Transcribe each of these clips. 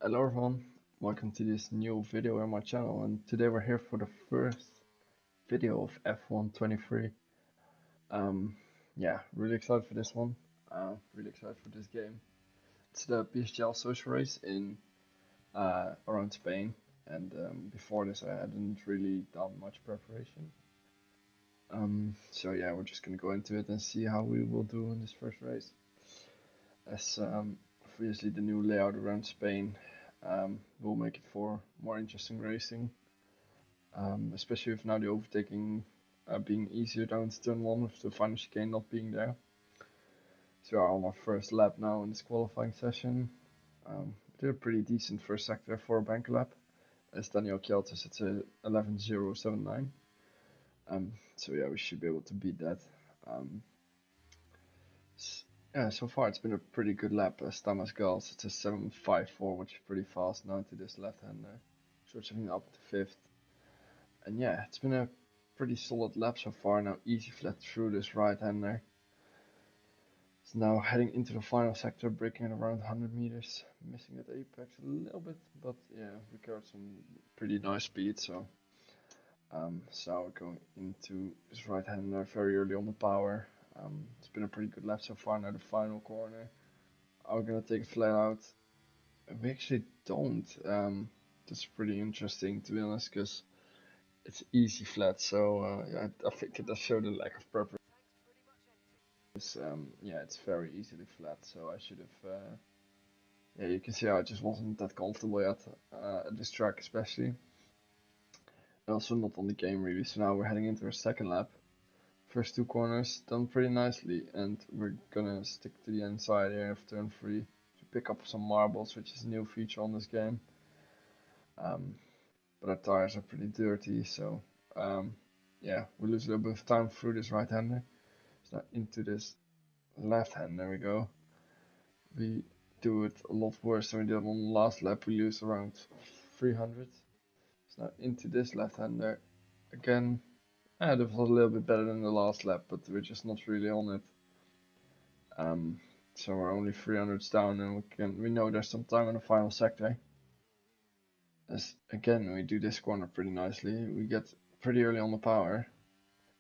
Hello everyone, welcome to this new video on my channel, and today we're here for the first video of F1 23. Yeah, really excited for this one. Really excited for this game. It's the PSGL social race in around Spain, and before this I hadn't really done much preparation. So yeah, we're just gonna go into it and see how we will do in this first race. As obviously the new layout around Spain will make it for more interesting racing. Especially with now the overtaking being easier down to turn 1 with the final chicane not being there. So we are on our first lap now in this qualifying session. We did a pretty decent first sector for a bank lap, as Daniel Kjeltis at 11.079. So yeah, we should be able to beat that. Um, yeah, so far it's been a pretty good lap as Thomas Gals. It's a 7.54, which is pretty fast now to this left-hander. Switching up to 5th. And yeah, it's been a pretty solid lap so far. Now easy flat through this right-hander. It's now heading into the final sector, braking at around 100 meters. Missing at apex a little bit, but yeah, we got some pretty nice speed. So we're going into this right-hander very early on the power. It's been a pretty good lap so far. Now the final corner. Are we gonna take a flat out? We actually don't. That's pretty interesting to be honest, because it's easy flat. So yeah, I think it does show the lack of preparation. Yeah, it's very easily flat. So I should have. Yeah, you can see I just wasn't that comfortable yet at this track, especially. And also not on the game really. So now we're heading into our second lap. First two corners done pretty nicely, and we're gonna stick to the inside here of turn 3 to pick up some marbles, which is a new feature on this game. Um, but our tires are pretty dirty, so yeah, we lose a little bit of time through this right-hander. So now into this left-hand, there we go. We do it a lot worse than we did on the last lap. We lose around 300. So now into this left-hander again. That was a little bit better than the last lap, but we're just not really on it. So we're only 300s down, and we know there's some time in the final sector. As again, we do this corner pretty nicely. We get pretty early on the power.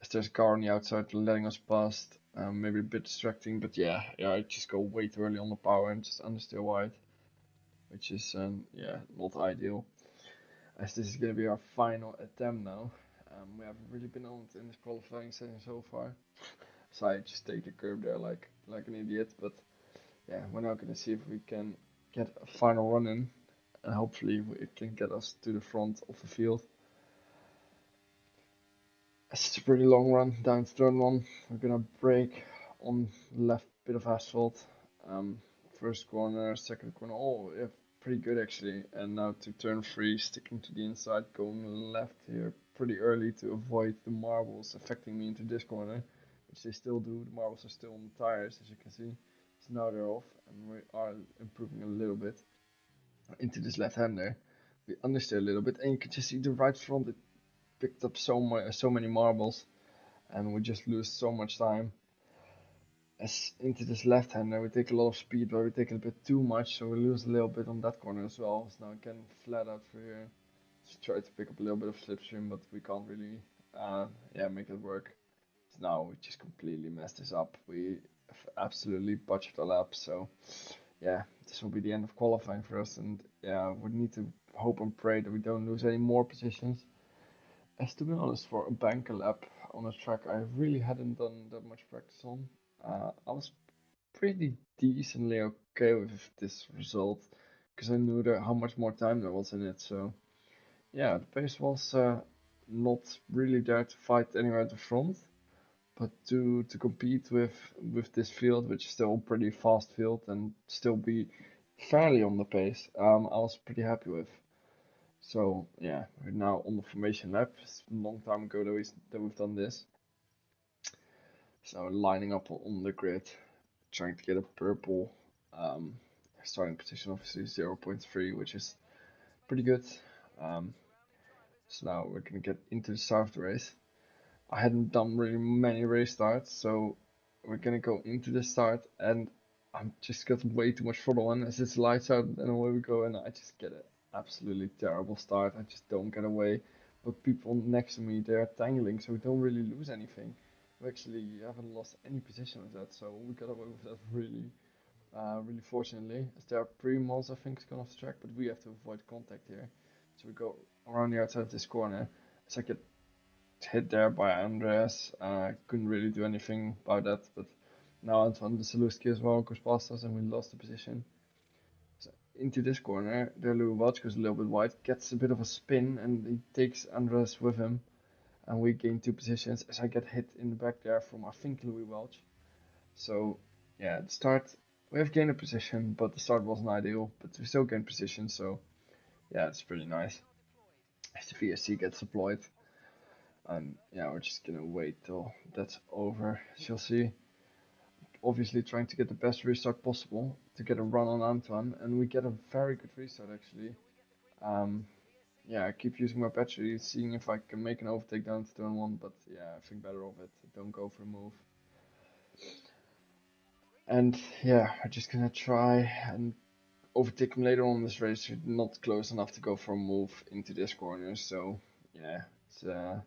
As there's a car on the outside letting us past, maybe a bit distracting, but yeah, I just go way too early on the power and just understeer wide, which is yeah, not ideal. As this is gonna be our final attempt now. We haven't really been on it in this qualifying session so far, so I just take the curb there like an idiot. But yeah, we're now gonna see if we can get a final run in, and hopefully it can get us to the front of the field. It's a pretty long run down to turn 1. We're gonna brake on left bit of asphalt. First corner, second corner, oh yeah, pretty good actually. And now to turn 3, sticking to the inside, going left here pretty early to avoid the marbles affecting me into this corner, which they still do. The marbles are still on the tires, as you can see. So now they're off, and we are improving a little bit into this left-hander. We understeer a little bit, and you can just see the right front. It picked up so many marbles, and we just lose so much time. As into this left-hander, we take a lot of speed, but we take a bit too much, so we lose a little bit on that corner as well. So now again, flat out for here. Just try to pick up a little bit of slipstream, but we can't really, yeah, make it work. So now we just completely messed this up. We absolutely botched the lap. So yeah, this will be the end of qualifying for us, and yeah, we need to hope and pray that we don't lose any more positions. As to be honest, for a banker lap on a track I really hadn't done that much practice on, I was pretty decently okay with this result because I knew that how much more time there was in it. So yeah, the pace was not really there to fight anywhere at the front, but to compete with this field, which is still a pretty fast field, and still be fairly on the pace, I was pretty happy with. So yeah, we're now on the formation lap. It's a long time ago that we've done this. So lining up on the grid, trying to get a purple starting position, obviously 0.3, which is pretty good. Um, so now we're gonna get into the start of the race. I hadn't done really many race starts, so we're gonna go into the start, and I'm just got way too much throttle on as it's lights out and away we go, and I just get an absolutely terrible start. I just don't get away. But people next to me, they're tangling, so we don't really lose anything. We actually haven't lost any position with that, so we got away with that really fortunately. As there are pre-mods, I think, is gone off the track, but we have to avoid contact here. So we go around the outside of this corner. As I get hit there by Andreas, couldn't really do anything about that, but now Antoine de Saluski as well goes past us and we lost the position. So into this corner, there Louis Welch goes a little bit wide, gets a bit of a spin and he takes Andreas with him and we gain 2 positions as I get hit in the back there from I think Louis Welch. So yeah, the start we have gained a position, but the start wasn't ideal, but we still gained position, so yeah, it's pretty nice. As the VSC gets deployed, and yeah, we're just gonna wait till that's over. As you'll see, obviously trying to get the best restart possible to get a run on Antoine, and we get a very good restart actually. Um, yeah, I keep using my battery, seeing if I can make an overtake down to turn one, but yeah, I think better of it. Don't go for a move. And yeah, we're just gonna try and overtake him later on in this race. We're not close enough to go for a move into this corner, so yeah, so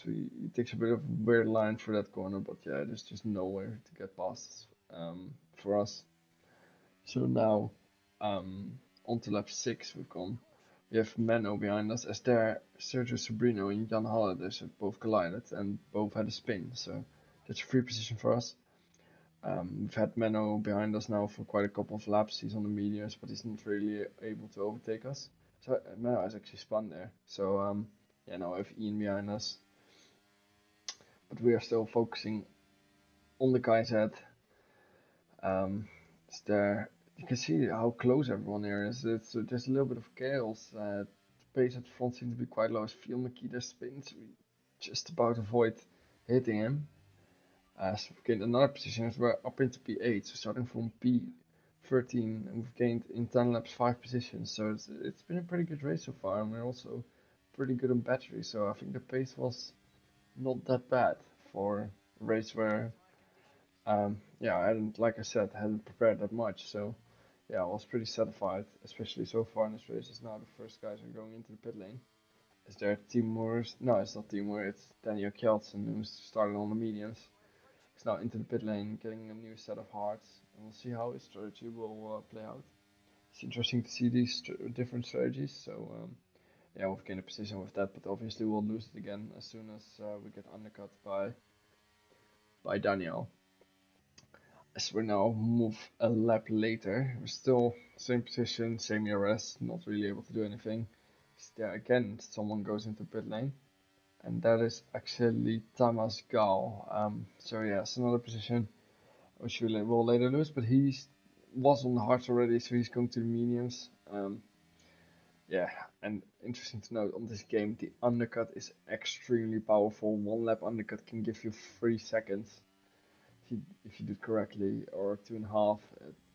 he takes a bit of a weird line for that corner, but yeah, there's just nowhere to get past for us. So now, on to lap 6 we've gone. We have Menno behind us, as there Sergio Sobrino and Jan Hallenders have both collided and both had a spin, so that's a free position for us. We've had Menno behind us now for quite a couple of laps. He's on the mediums, but he's not really able to overtake us. So Menno has actually spun there. So yeah, now we have Ian behind us, but we are still focusing on the guys ahead. It's there. You can see how close everyone here is. There's a little bit of chaos. The pace at the front seems to be quite low. As Phil Makita spins, we just about avoid hitting him. So we've gained another position as we're up into P8. So starting from P13, and we've gained in 10 laps 5 positions. So it's been a pretty good race so far, and we're also pretty good on battery. So I think the pace was not that bad for a race where yeah, I hadn't, like I said, hadn't prepared that much, so yeah, I was pretty satisfied, especially so far in this race. As now the first guys are going into the pit lane. Is there Timur? No, it's not Timur. It's Daniel Kjeldsen who's started on the mediums. He's now into the pit lane, getting a new set of hearts, and we'll see how his strategy will play out. It's interesting to see these different strategies. So yeah, we've gained a position with that, but obviously we'll lose it again as soon as we get undercut by Daniel. As we now move a lap later, we're still same position, same ERS, not really able to do anything. There again, someone goes into pit lane, and that is actually Tamas Gal. So yeah, it's another position which we will later lose, but he was on the hards already, so he's going to the mediums. Yeah, and interesting to note on this game, the undercut is extremely powerful. One lap undercut can give you 3 seconds if you do it correctly, or 2.5.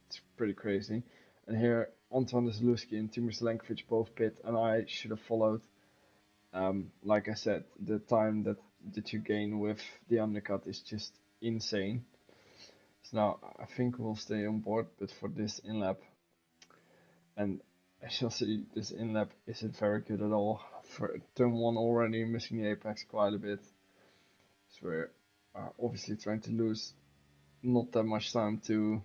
It's pretty crazy. And here, Anton Zalewski and Timur Selenkovic both pit, and I should have followed. Like I said, the time that you gain with the undercut is just insane. So now I think we'll stay on board, but for this in lap, and as you'll see, this in lap isn't very good at all. For turn one already missing the apex quite a bit. So we're obviously trying to lose not that much time to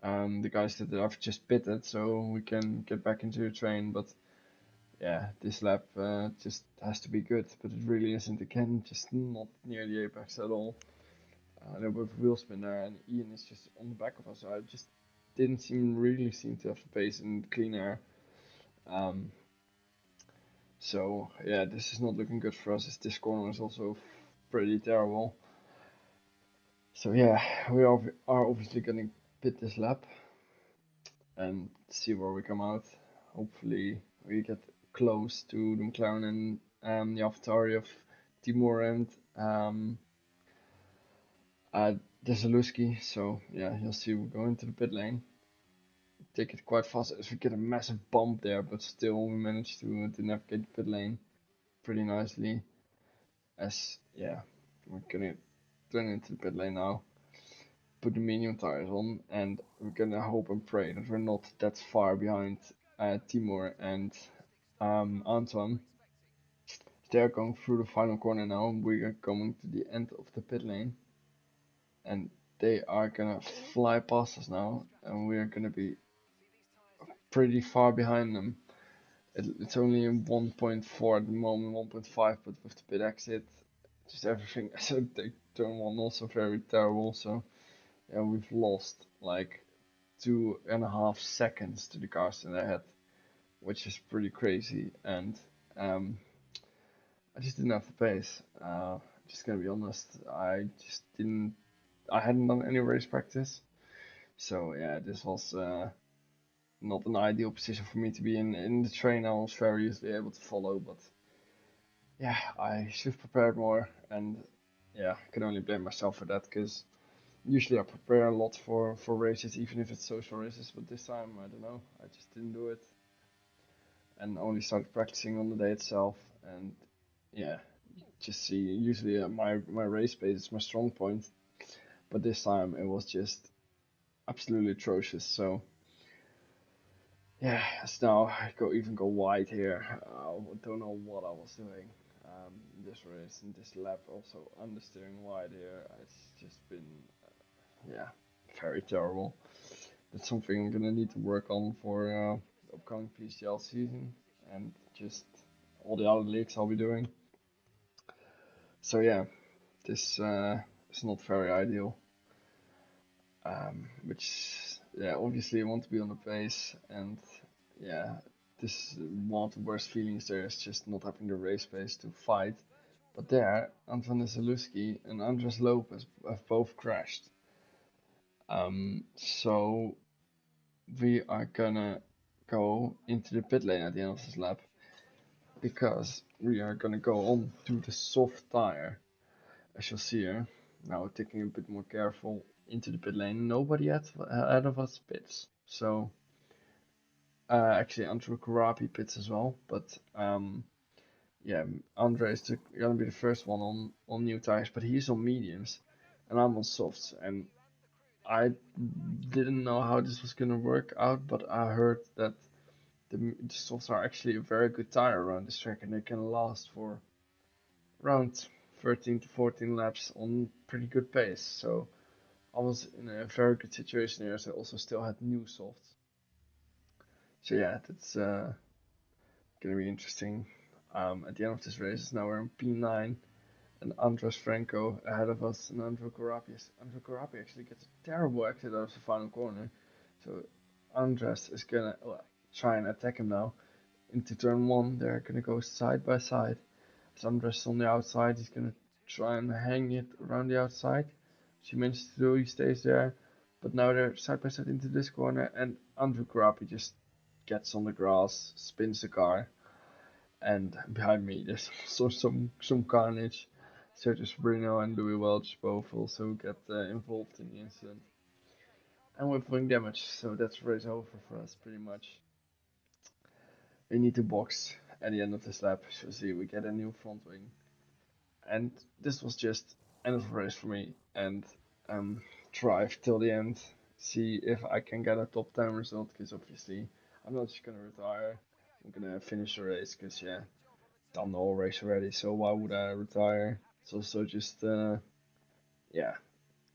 the guys that I've just pitted, so we can get back into the train. But yeah, this lap just has to be good, but it really isn't. Again, just not near the apex at all. There was wheel spin there, and Ian is just on the back of us. So I just didn't really seem to have the pace and clean air. Um, so yeah, this is not looking good for us. As this corner is also pretty terrible. So yeah, we are obviously gonna pit this lap and see where we come out. Hopefully, we get close to the McLaren and the AlphaTauri of Timur and Desaluski. So yeah, you'll see we go into the pit lane, take it quite fast as we get a massive bump there, but still we manage to navigate the pit lane pretty nicely. As yeah, we're gonna turn into the pit lane now. put the medium tires on, and we're gonna hope and pray that we're not that far behind Timur and Antoine. They're going through the final corner now. We are coming to the end of the pit lane, and they are gonna fly past us now, and we are gonna be pretty far behind them. It's only in 1.4 at the moment, 1.5, but with the pit exit, just everything. So they turn one also very terrible. So yeah, we've lost like 2.5 seconds to the cars in ahead, which is pretty crazy. And um, I just didn't have the pace. Just gonna be honest, I just didn't. I hadn't done any race practice, so yeah, this was not an ideal position for me to be in. In the train, I was very easily able to follow, but yeah, I should have prepared more, and yeah, I can only blame myself for that because usually I prepare a lot for races, even if it's social races, but this time I don't know, I just didn't do it, and only started practicing on the day itself, and yeah, just see usually my race pace is my strong point, but this time it was just absolutely atrocious. So yeah, so now I go wide here. I don't know what I was doing. This race and this lap also understeering wide here. It's just been yeah very terrible. That's something I'm gonna need to work on for the upcoming PSGL season and just all the other leagues I'll be doing. So yeah, this is not very ideal. Which yeah, obviously I want to be on the pace, and yeah, this one of the worst feelings there is just not having the race pace to fight. But there, Anton Zalewski and Andres Lopez have both crashed. So we are gonna go into the pit lane at the end of this lap because we are gonna go on to the soft tire, as you'll see here. Now taking a bit more careful into the pit lane. Nobody yet ahead of us pits. So actually Andrew Karapi pits as well, but yeah, Andre is gonna be the first one on new tires, but he's on mediums, and I'm on softs, and I didn't know how this was gonna work out, but I heard that the softs are actually a very good tire around this track, and they can last for around 13 to 14 laps on pretty good pace. So I was in a very good situation here, so I also still had new softs. So yeah, that's gonna be interesting. At the end of this race, now we're in P9, and Andres Franco ahead of us, and Andrew Karapi actually gets a terrible exit out of the final corner. So Andres is gonna try and attack him now into turn one. They're gonna go side by side. As Andres on the outside, he's gonna try and hang it around the outside. She manages to do, he stays there. But now they're side by side into this corner, and Andrew Karapi just gets on the grass, spins the car, and behind me there's also some carnage. Sergio Bruno and Louis Welch both also get involved in the incident. And we're pulling damage, so that's race over for us pretty much. We need to box at the end of this lap, so see we get a new front wing. And this was just end of race for me, and drive till the end, see if I can get a top 10 result, because obviously I'm not just gonna retire, I'm gonna finish the race, because yeah, done the whole race already, so why would I retire? It's also just yeah,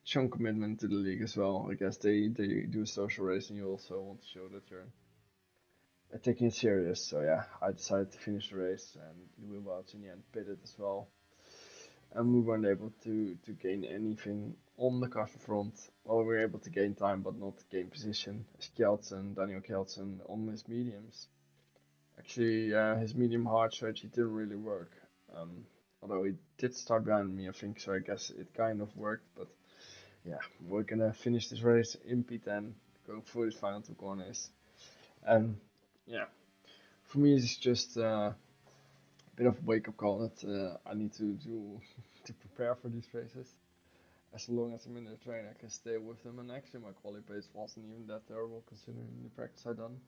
shown commitment to the league as well. I guess they do a social race, and you also want to show that you're taking it serious. So yeah, I decided to finish the race, and Louis Welch in the end pitted as well, and we weren't able to gain anything on the car front. Well, we were able to gain time, but not gain position. As Daniel Kjeldsen on his mediums. Actually, his medium hard strategy didn't really work. Um, Although he did start behind me, I think, so I guess it kind of worked. But yeah, we're gonna finish this race in P10, going through the final two corners. And yeah, for me, it's just a bit of a wake up call that I need to do to prepare for these races. As long as I'm in the train, I can stay with them. And actually, my quality pace wasn't even that terrible considering the practice I done.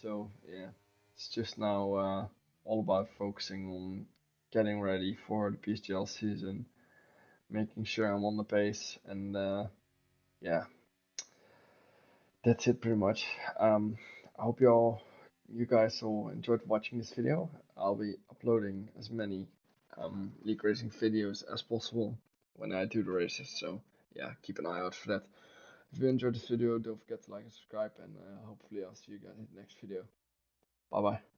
So yeah, it's just now all about focusing on getting ready for the PSGL season, making sure I'm on the pace, and yeah, that's it pretty much. I hope you guys all enjoyed watching this video. I'll be uploading as many league racing videos as possible when I do the races. So yeah, keep an eye out for that. If you enjoyed this video, don't forget to like and subscribe, and hopefully I'll see you guys in the next video. Bye bye.